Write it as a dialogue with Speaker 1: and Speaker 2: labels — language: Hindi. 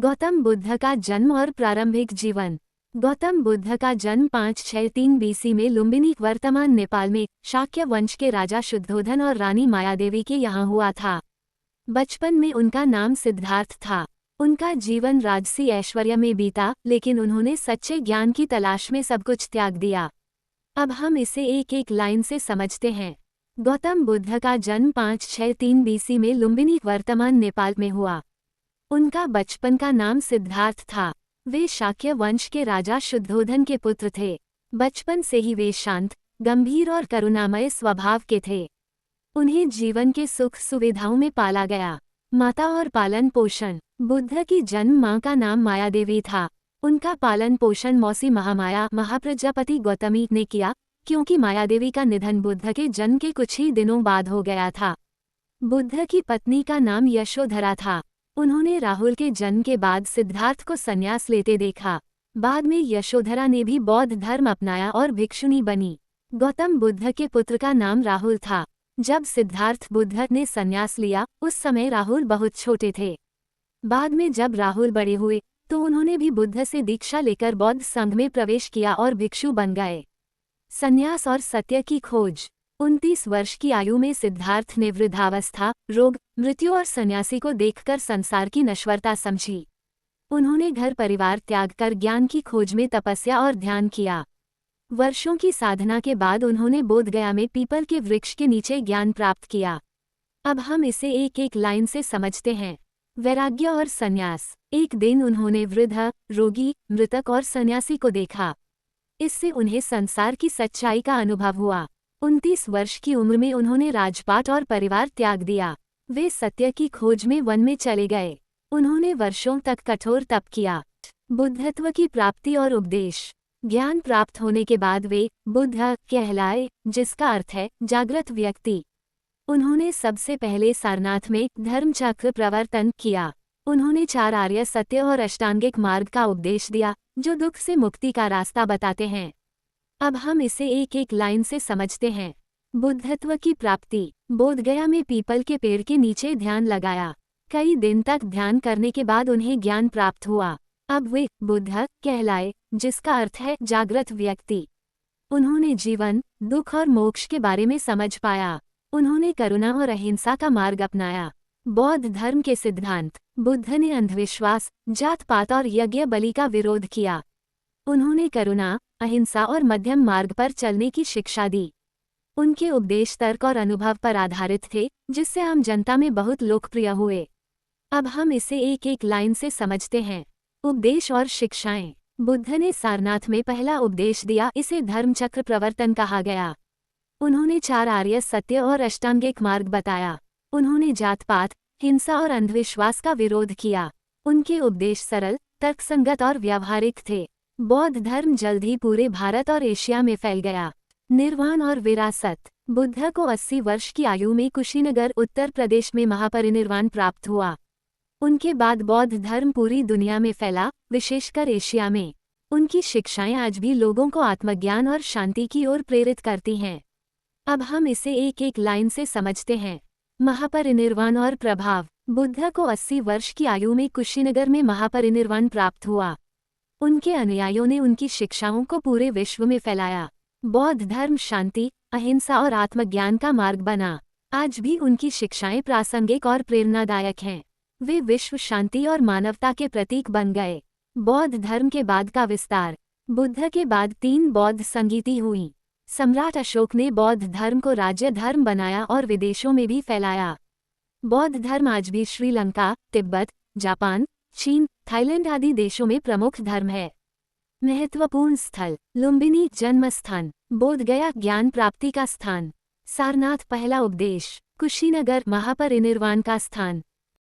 Speaker 1: गौतम बुद्ध का जन्म और प्रारंभिक जीवन। गौतम बुद्ध का जन्म 563 बीसी में लुम्बिनी वर्तमान नेपाल में शाक्य वंश के राजा शुद्धोधन और रानी मायादेवी के यहाँ हुआ था। बचपन में उनका नाम सिद्धार्थ था। उनका जीवन राजसी ऐश्वर्य में बीता, लेकिन उन्होंने सच्चे ज्ञान की तलाश में सब कुछ त्याग दिया। अब हम इसे एक एक लाइन से समझते हैं। गौतम बुद्ध का जन्म 563 बीसी में लुम्बिनी वर्तमान नेपाल में हुआ। उनका बचपन का नाम सिद्धार्थ था। वे शाक्य वंश के राजा शुद्धोधन के पुत्र थे। बचपन से ही वे शांत, गंभीर और करुणामय स्वभाव के थे। उन्हें जीवन के सुख सुविधाओं में पाला गया। माता और पालन पोषण। बुद्ध की जन्म मां का नाम मायादेवी था। उनका पालन पोषण मौसी महामाया महाप्रजापति गौतमी ने किया, क्योंकि मायादेवी का निधन बुद्ध के जन्म के कुछ ही दिनों बाद हो गया था। बुद्ध की पत्नी का नाम यशोधरा था। उन्होंने राहुल के जन्म के बाद सिद्धार्थ को संन्यास लेते देखा। बाद में यशोधरा ने भी बौद्ध धर्म अपनाया और भिक्षुणी बनी। गौतम बुद्ध के पुत्र का नाम राहुल था। जब सिद्धार्थ बुद्ध ने संन्यास लिया, उस समय राहुल बहुत छोटे थे। बाद में जब राहुल बड़े हुए तो उन्होंने भी बुद्ध से दीक्षा लेकर बौद्ध संघ में प्रवेश किया और भिक्षु बन गए। संन्यास और सत्य की खोज। 29 वर्ष की आयु में सिद्धार्थ ने वृद्धावस्था, रोग, मृत्यु और सन्यासी को देखकर संसार की नश्वरता समझी। उन्होंने घर परिवार त्याग कर ज्ञान की खोज में तपस्या और ध्यान किया। वर्षों की साधना के बाद उन्होंने बोधगया में पीपल के वृक्ष के नीचे ज्ञान प्राप्त किया। अब हम इसे एक एक लाइन से समझते हैं। वैराग्य और संन्यास। एक दिन उन्होंने वृद्ध, रोगी, मृतक और सन्यासी को देखा। इससे उन्हें संसार की सच्चाई का अनुभव हुआ। 29 वर्ष की उम्र में उन्होंने राजपाट और परिवार त्याग दिया। वे सत्य की खोज में वन में चले गए। उन्होंने वर्षों तक कठोर तप किया। बुद्धत्व की प्राप्ति और उपदेश। ज्ञान प्राप्त होने के बाद वे बुद्ध कहलाए, जिसका अर्थ है जागृत व्यक्ति। उन्होंने सबसे पहले सारनाथ में धर्मचक्र प्रवर्तन किया। उन्होंने 4 आर्य सत्य और अष्टांगिक मार्ग का उपदेश दिया, जो दुख से मुक्ति का रास्ता बताते हैं। अब हम इसे एक एक लाइन से समझते हैं। बुद्धत्व की प्राप्ति। बोधगया में पीपल के पेड़ के नीचे ध्यान लगाया। कई दिन तक ध्यान करने के बाद उन्हें ज्ञान प्राप्त हुआ। अब वे बुद्ध कहलाए, जिसका अर्थ है जागृत व्यक्ति। उन्होंने जीवन, दुख और मोक्ष के बारे में समझ पाया। उन्होंने करुणा और अहिंसा का मार्ग अपनाया। बौद्ध धर्म के सिद्धांत। बुद्ध ने अंधविश्वास, जात पात और यज्ञ बलि का विरोध किया। उन्होंने करुणा, अहिंसा और मध्यम मार्ग पर चलने की शिक्षा दी। उनके उपदेश तर्क और अनुभव पर आधारित थे, जिससे आम जनता में बहुत लोकप्रिय हुए। अब हम इसे एक एक लाइन से समझते हैं। उपदेश और शिक्षाएं। बुद्ध ने सारनाथ में पहला उपदेश दिया, इसे धर्मचक्र प्रवर्तन कहा गया। उन्होंने 4 आर्य सत्य और अष्टांगिक मार्ग बताया। उन्होंने जात पात, हिंसा और अंधविश्वास का विरोध किया। उनके उपदेश सरल, तर्कसंगत और व्यावहारिक थे। बौद्ध धर्म जल्द ही पूरे भारत और एशिया में फैल गया। निर्वाण और विरासत। बुद्ध को 80 वर्ष की आयु में कुशीनगर, उत्तर प्रदेश में महापरिनिर्वाण प्राप्त हुआ। उनके बाद बौद्ध धर्म पूरी दुनिया में फैला, विशेषकर एशिया में। उनकी शिक्षाएं आज भी लोगों को आत्मज्ञान और शांति की ओर प्रेरित करती हैं। अब हम इसे एक एक लाइन से समझते हैं। महापरिनिर्वाण और प्रभाव। बुद्ध को 80 वर्ष की आयु में कुशीनगर में महापरिनिर्वाण प्राप्त हुआ। उनके अनुयायियों ने उनकी शिक्षाओं को पूरे विश्व में फैलाया। बौद्ध धर्म शांति, अहिंसा और आत्मज्ञान का मार्ग बना। आज भी उनकी शिक्षाएं प्रासंगिक और प्रेरणादायक हैं। वे विश्व शांति और मानवता के प्रतीक बन गए। बौद्ध धर्म के बाद का विस्तार। बुद्ध के बाद 3 बौद्ध संगीति हुई। सम्राट अशोक ने बौद्ध धर्म को राज्य धर्म बनाया और विदेशों में भी फैलाया। बौद्ध धर्म आज भी श्रीलंका, तिब्बत, जापान, चीन, थाईलैंड आदि देशों में प्रमुख धर्म है। महत्वपूर्ण स्थल। लुम्बिनी जन्म स्थान। बोधगया ज्ञान प्राप्ति का स्थान। सारनाथ पहला उपदेश। कुशीनगर महापरिनिर्वाण का स्थान।